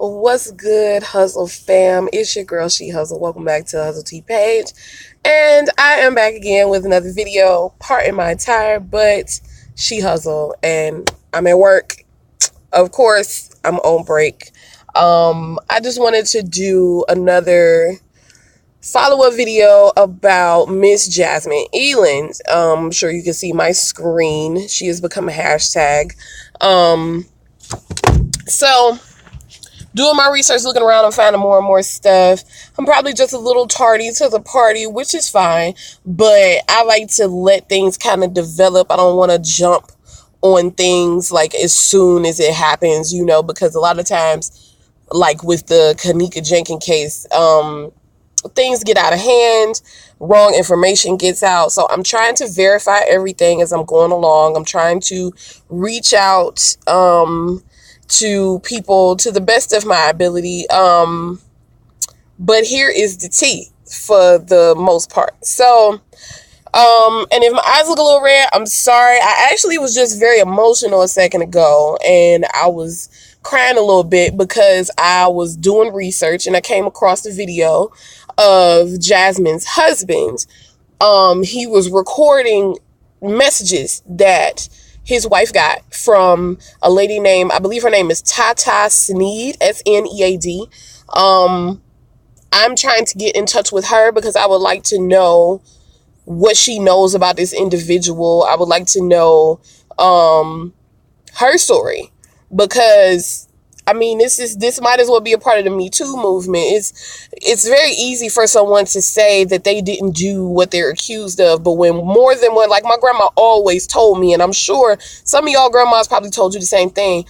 What's good, Hustle fam? It's your girl, She Hustle. Welcome back to the Hustle T page. And I am back again with another video. Pardon my attire, but She Hustle. And I'm at work. Of course, I'm on break. I just wanted to do another follow-up video about Miss Jasmine Eiland. I'm sure you can see my screen. She has become a hashtag. So doing my research, looking around, I'm finding more and more stuff. I'm probably just a little tardy to the party, which is fine, but I like to let things kind of develop. I don't want to jump on things like as soon as it happens, because a lot of times, like with the Kanika Jenkins case, things get out of hand, wrong information gets out. So I'm trying to verify everything as I'm going along. I'm trying to reach out to people to the best of my ability. But here is the tea for the most part. So, and if my eyes look a little red, I'm sorry. I actually was just very emotional a second ago, and I was crying a little bit because I was doing research and I came across the video of Jasmine's husband. He was recording messages that his wife got from a lady named, I believe her name is Tata Snead, Snead. I'm trying to get in touch with her because I would like to know what she knows about this individual. I would like to know her story, because this might as well be a part of the Me Too movement. It's very easy for someone to say that they didn't do what they're accused of, but when more than one, like my grandma always told me, and I'm sure some of y'all grandmas probably told you the same thing,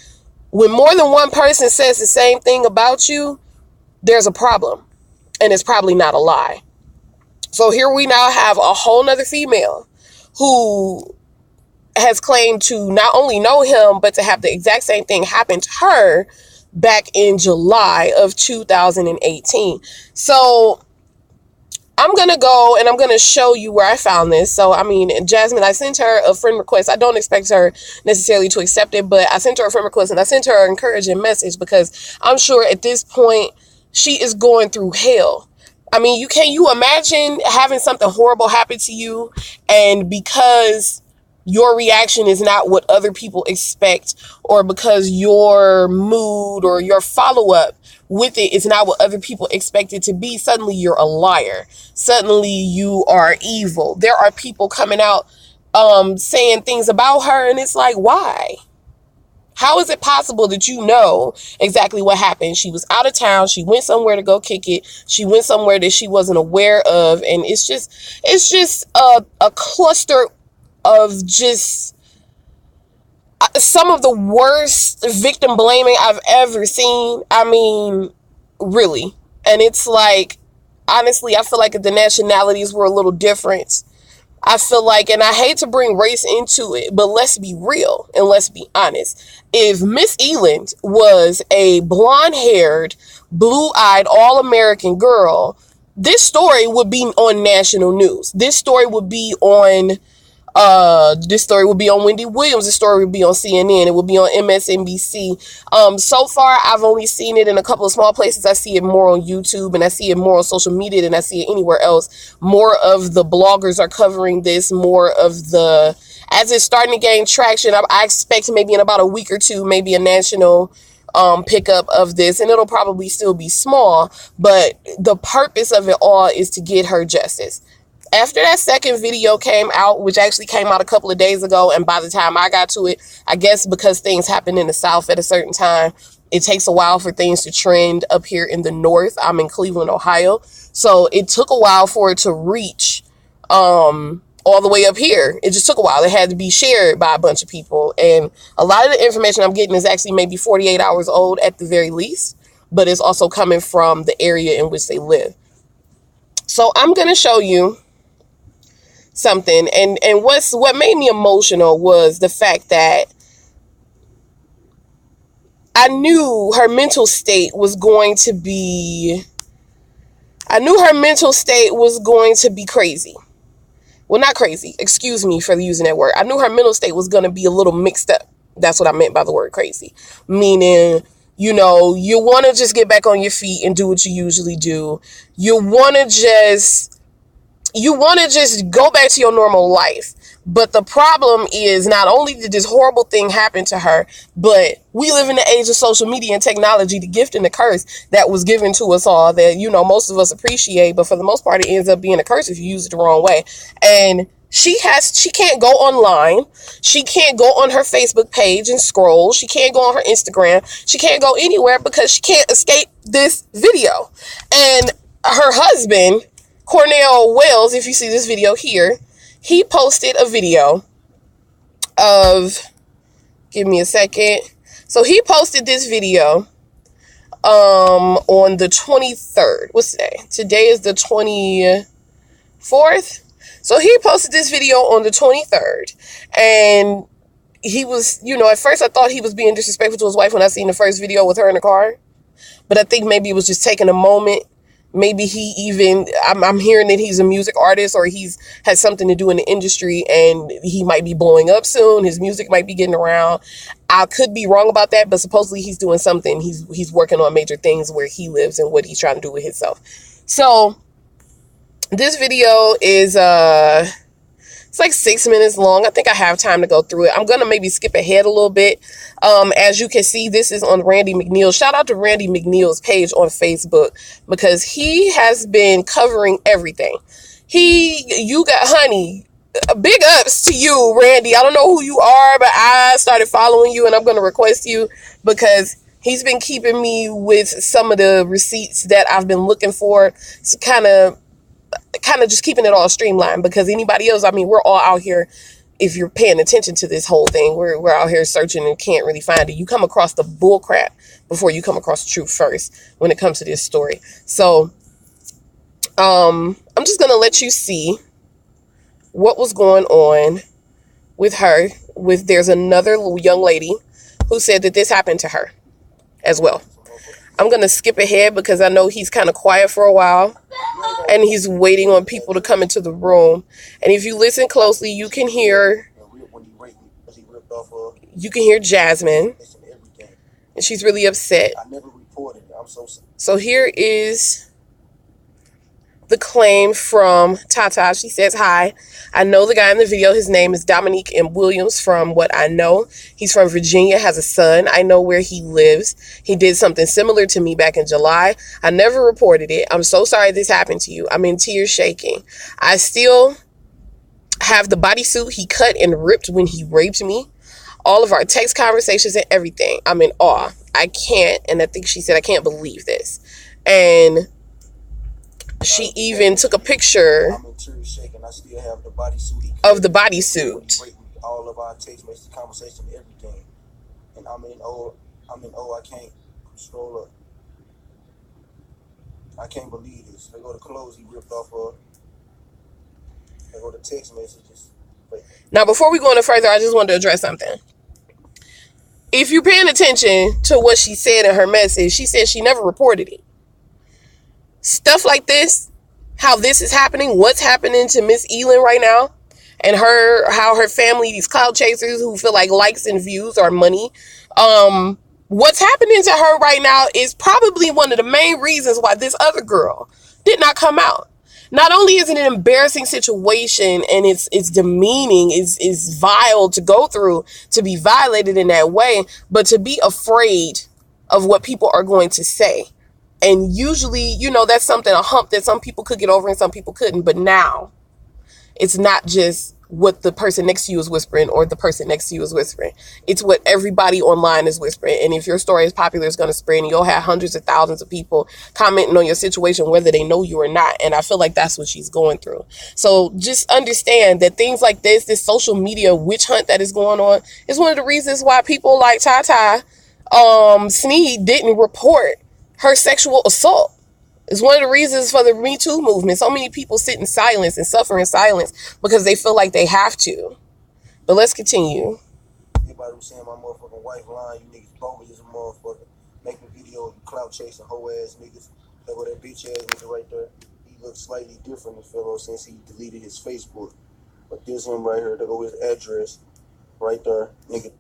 when more than one person says the same thing about you, there's a problem, and it's probably not a lie. So here we now have a whole nother female who has claimed to not only know him, but to have the exact same thing happen to her back in July of 2018. So I'm going to go and I'm going to show you where I found this. So, Jasmine, I sent her a friend request. I don't expect her necessarily to accept it, but I sent her a friend request and I sent her an encouraging message because I'm sure at this point she is going through hell. Can you imagine having something horrible happen to you, and because your reaction is not what other people expect, or because your mood or your follow-up with it is not what other people expect it to be, suddenly you're a liar. Suddenly you are evil. There are people coming out saying things about her, and it's like, why? How is it possible that you know exactly what happened? She was out of town. She went somewhere to go kick it. She went somewhere that she wasn't aware of. And it's just a cluster of just some of the worst victim blaming I've ever seen. Really. And it's like, honestly, I feel like if the nationalities were a little different, I feel like, and I hate to bring race into it, but let's be real and let's be honest. If Miss Eiland was a blonde-haired, blue-eyed, all-American girl, this story would be on national news. This story would be on Wendy Williams. This story would be on CNN. It would be on MSNBC. So far, I've only seen it in a couple of small places. I see it more on YouTube, and I see it more on social media than I see it anywhere else. More of the bloggers are covering this. As it's starting to gain traction, I expect maybe in about a week or two, maybe a national pickup of this, and it'll probably still be small, but the purpose of it all is to get her justice. After that second video came out, which actually came out a couple of days ago, and by the time I got to it, I guess because things happen in the South at a certain time, it takes a while for things to trend up here in the North. I'm in Cleveland, Ohio. So it took a while for it to reach all the way up here. It just took a while. It had to be shared by a bunch of people. And a lot of the information I'm getting is actually maybe 48 hours old at the very least, but it's also coming from the area in which they live. So I'm going to show you something, and what made me emotional was the fact that I knew her mental state was going to be crazy. Well, not crazy, excuse me for using that word. I knew her mental state was going to be a little mixed up. That's what I meant by the word crazy, meaning You know, you want to just get back on your feet and do what you usually do. You want to just go back to your normal life. But the problem is, not only did this horrible thing happen to her, but we live in the age of social media and technology, the gift and the curse that was given to us all that, you know, most of us appreciate, but for the most part, it ends up being a curse if you use it the wrong way. And she can't go online. She can't go on her Facebook page and scroll. She can't go on her Instagram. She can't go anywhere because she can't escape this video. And her husband, Cornell Wells, if you see this video here, he posted a video of, give me a second. So he posted this video on the 23rd. What's today? Today is the 24th. So he posted this video on the 23rd. And he was, you know, at first I thought he was being disrespectful to his wife when I seen the first video with her in the car. But I think maybe it was just taking a moment. Maybe he even, I'm hearing that he's a music artist or he's has something to do in the industry and he might be blowing up soon. His music might be getting around. I could be wrong about that, but supposedly he's doing something. He's working on major things where he lives and what he's trying to do with himself. So this video is, it's like 6 minutes long. I think I have time to go through it. I'm going to maybe skip ahead a little bit. As you can see, this is on Randy McNeil. Shout out to Randy McNeil's page on Facebook because he has been covering everything. You got, honey, big ups to you, Randy. I don't know who you are, but I started following you and I'm going to request you because he's been keeping me with some of the receipts that I've been looking for. It's kind of just keeping it all streamlined because anybody else, I mean, we're all out here. If you're paying attention to this whole thing, we're out here searching and can't really find it. You come across the bull crap before you come across the truth first when it comes to this story. So I'm just going to let you see what was going on with her. There's another young lady who said that this happened to her as well. I'm going to skip ahead because I know he's kind of quiet for a while and he's waiting on people to come into the room. And if you listen closely, you can hear Jasmine, and she's really upset. So here is the claim from Tata. She says, "Hi, I know the guy in the video. His name is Dominique Williams. From what I know, he's from Virginia, has a son. I know where he lives. He did something similar to me back in July. I never reported it. I'm so sorry this happened to you. I'm in tears shaking. I still have the bodysuit he cut and ripped when he raped me. All of our text conversations and everything. I'm in awe. I can't," and I think she said, "I can't believe this." And she even took a picture of the bodysuit. All of our text message conversation and everything. And I'm in O. I can't scroll up. I can't believe this. They go to clothes he ripped off of. They go to text messages. Now, before we go any further, I just wanted to address something. If you're paying attention to what she said in her message, she said she never reported it. Stuff like this, how this is happening, what's happening to Miss Eiland right now, and how her family, these clout chasers who feel like likes and views are money, what's happening to her right now is probably one of the main reasons why this other girl did not come out. Not only is it an embarrassing situation and it's demeaning, it's vile to go through, to be violated in that way, but to be afraid of what people are going to say. And usually, you know, that's something, a hump that some people could get over and some people couldn't. But now it's not just what the person next to you is whispering or the person next to you is whispering. It's what everybody online is whispering. And if your story is popular, it's going to spread and you'll have hundreds of thousands of people commenting on your situation, whether they know you or not. And I feel like that's what she's going through. So just understand that things like this social media witch hunt that is going on is one of the reasons why people like Tata Snead didn't report her sexual assault. It's one of the reasons for the Me Too movement. So many people sit in silence and suffer in silence because they feel like they have to. But let's continue. Everybody was saying my motherfucking wife lying, you niggas bogus as a motherfucker. Making video, you clout chasing hoe ass niggas. There go that bitch ass nigga right there. He looks slightly different, this fellow, since he deleted his Facebook. But this him right here, there go his address right there, nigga.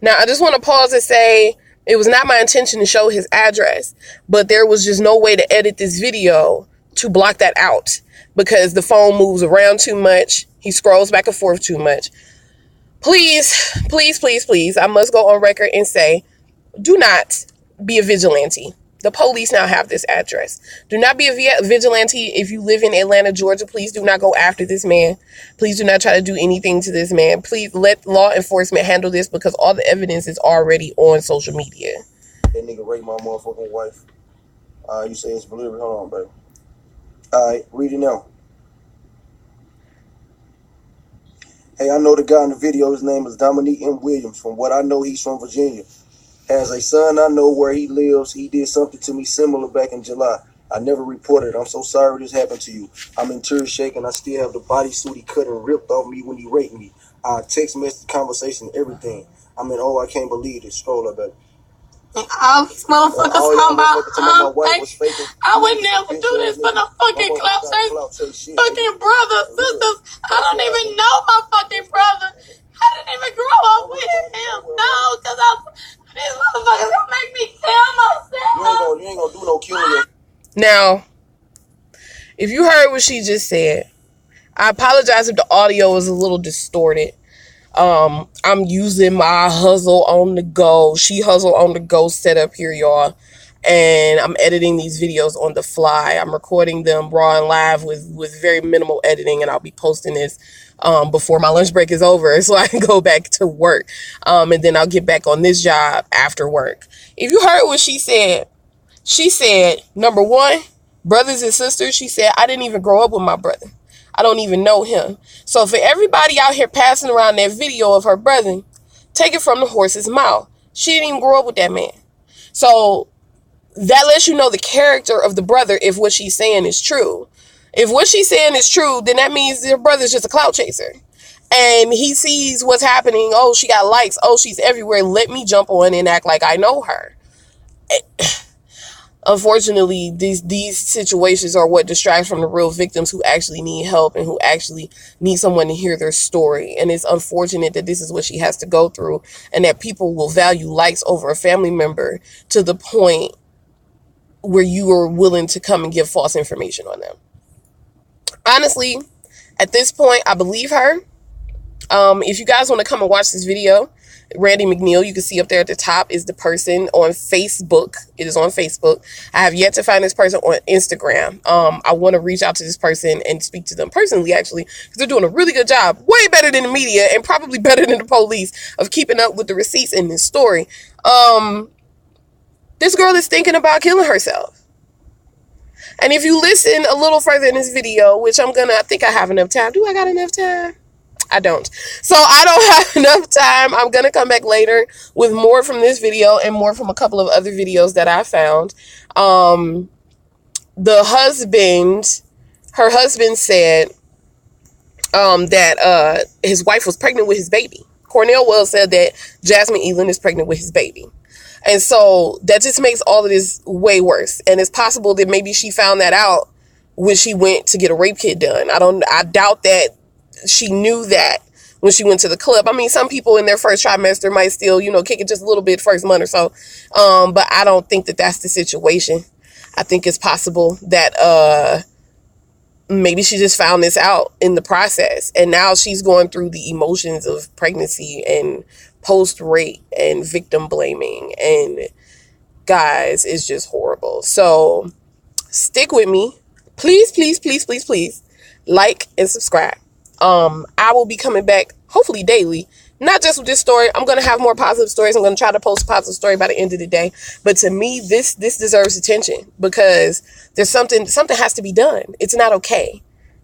Now I just want to pause and say, It was not my intention to show his address, but there was just no way to edit this video to block that out because the phone moves around too much. He scrolls back and forth too much. Please, please, please, please, I must go on record and say, do not be a vigilante. The police now have this address. Do not be a vigilante if you live in Atlanta, Georgia. Please do not go after this man. Please do not try to do anything to this man. Please let law enforcement handle this because all the evidence is already on social media. That nigga raped my motherfucking wife. You say it's delivery. Hold on, baby. Alright, read it now. Hey, I know the guy in the video. His name is Dominique Williams. From what I know, he's from Virginia. Has a son, I know where he lives. He did something to me similar back in July. I never reported. I'm so sorry this happened to you. I'm in tears shaking. I still have the bodysuit he cut and ripped off me when he raped me. Text message, conversation, everything. I can't believe this. Scroll up, baby. And all these motherfuckers talking about, I would never do this for no fucking clout chase. Fucking brothers, sisters. I don't even know my fucking brother. I didn't even grow up with him. No, because these motherfuckers gonna make me kill myself. You ain't gonna do no killing. Now, if you heard what she just said, I apologize if the audio is a little distorted. I'm using my hustle on the go. She hustle on the go setup here, y'all. And I'm editing these videos on the fly. I'm recording them raw and live with very minimal editing, and I'll be posting this before my lunch break is over so I can go back to work. And then I'll get back on this job after work. If you heard what she said, number one, brothers and sisters, she said, I didn't even grow up with my brother. I don't even know him. So for everybody out here passing around that video of her brother, take it from the horse's mouth. She didn't even grow up with that man. So that lets you know the character of the brother if what she's saying is true. If what she's saying is true, then that means their brother's just a clout chaser. And he sees what's happening. Oh, she got likes. Oh, she's everywhere. Let me jump on and act like I know her. Unfortunately, these situations are what distracts from the real victims who actually need help and who actually need someone to hear their story. And it's unfortunate that this is what she has to go through and that people will value likes over a family member to the point where you are willing to come and give false information on them. Honestly, at this point, I believe her. If you guys want to come and watch this video, Randy McNeil, you can see up there at the top, is the person on Facebook. It is on Facebook. I have yet to find this person on Instagram. I want to reach out to this person and speak to them personally, actually, because they're doing a really good job, way better than the media and probably better than the police of keeping up with the receipts in this story. This girl is thinking about killing herself. And if you listen a little further in this video, which I think I have enough time. Do I got enough time? I don't. So I don't have enough time. I'm going to come back later with more from this video and more from a couple of other videos that I found. Her husband said that his wife was pregnant with his baby. Cornell Wells said that Jasmine Eiland is pregnant with his baby. And so that just makes all of this way worse. And it's possible that maybe she found that out when she went to get a rape kit done. I doubt that she knew that when she went to the club. I mean, some people in their first trimester might still, kick it just a little bit first month or so. But I don't think that that's the situation. I think it's possible that maybe she just found this out in the process. And now she's going through the emotions of pregnancy and post-rape and victim blaming. And guys, it's just horrible. So stick with me. Please, please, please, please, please like and subscribe. I will be coming back hopefully daily, not just with this story. I'm going to have more positive stories. I'm going to try to post a positive story by the end of the day. But to me, this deserves attention because there's something has to be done. It's not okay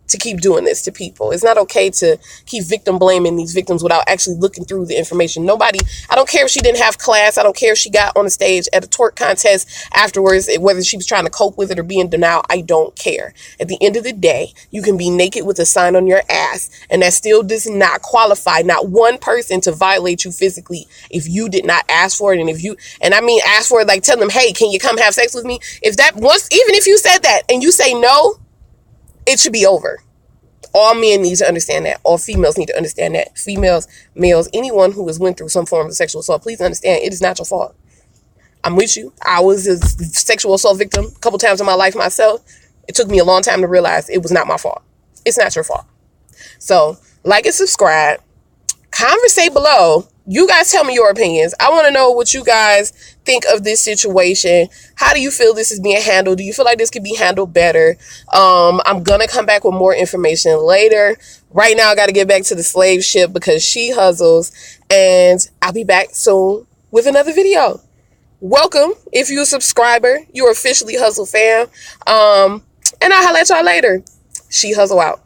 to keep doing this to people. It's not okay to keep victim blaming these victims without actually looking through the information. I don't care if she didn't have class. I don't care if she got on the stage at a twerk contest afterwards, whether she was trying to cope with it or be in denial. I don't care. At the end of the day, you can be naked with a sign on your ass, and that still does not qualify not one person to violate you physically if you did not ask for it. And I mean ask for it, like tell them, hey, can you come have sex with me? Even if you said that and you say no, it should be over. All men need to understand that. All females need to understand that. Females, males, anyone who has went through some form of sexual assault, please understand it is not your fault. I'm with you. I was a sexual assault victim a couple times in my life myself. It took me a long time to realize it was not my fault. It's not your fault. So, like and subscribe. Conversate below. You guys tell me your opinions. I want to know what you guys think of this situation. How do you feel this is being handled? Do you feel like this could be handled better? I'm going to come back with more information later. Right now, I got to get back to the slave ship because she hustles. And I'll be back soon with another video. Welcome. If you're a subscriber, you're officially Hustle fam. And I'll holler at y'all later. She Hustle out.